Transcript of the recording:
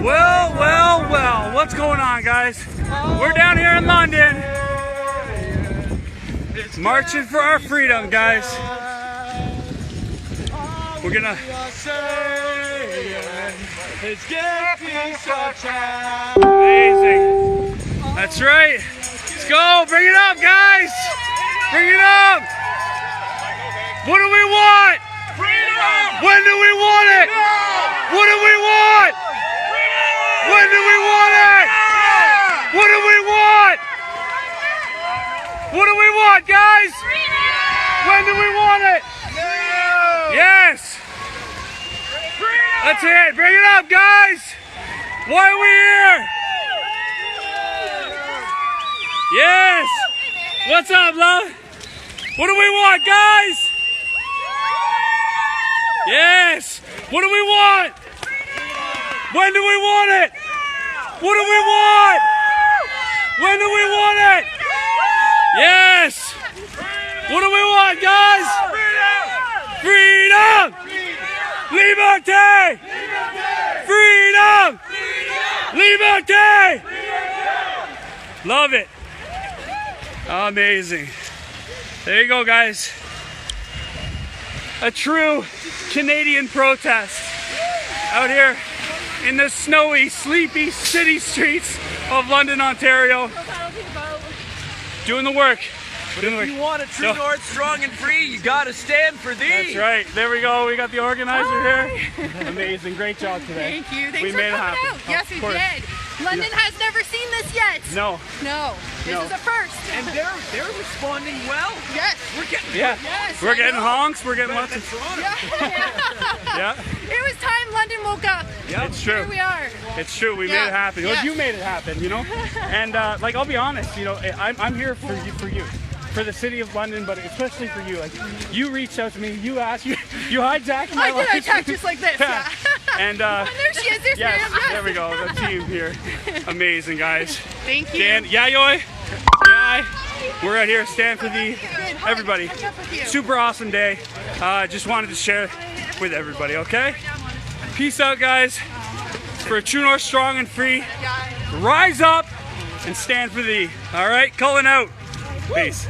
Well, well, well, what's going on, guys? We're down here in London, marching for our freedom, guys. We're gonna... Amazing. That's right. Let's go. Bring it up, guys. Bring it up. What do we want? Freedom. When do we want it? No. What do we want? Freedom. When do we want it? No. What do we want? What do we want, guys? Freedom. When do we want it? No. Yes. Freedom. Let's hear it. Bring it up, guys. Why are we here? Yes. What's up, love? What do we want, guys? Yes. What do we want? When do we want it? What do we want? When do we want it? Yes. What do we want, guys? Freedom. Liberté. Freedom. Liberté. Love it. Amazing. There you go, guys. A true Canadian protest out here in the snowy, sleepy city streets of London, Ontario. Doing the work. But if you want a true North, strong and free, you gotta stand for thee. That's right. There we go. We got the organizer here. Amazing. Great job today. Thank you. Thanks we for made it coming happen. out. Yes, we did. London has never seen this yet. No. No. This is a first. And they're responding well. Yes. We're getting Yes, we're getting honks. We're getting lots of... Yeah. It was time London woke up. Yeah, it's true. Here we are. It's true. We made it happen. Well, you made it happen, you know. And like, I'll be honest, you know, I'm here for you, for the city of London, but especially for you. Like, you reached out to me, you asked, you hijacked my life. I did hijack just like this. Yeah. And there she is. There's Miriam. Yes. There we go. The team here, amazing, guys. Thank you. Dan, Yayoi, we're out here stand for the everybody. Super awesome day. Just wanted to share with everybody. Okay. Peace out, guys. For a true North, strong and free. Rise up and stand for thee. All right, Cullen out. Peace.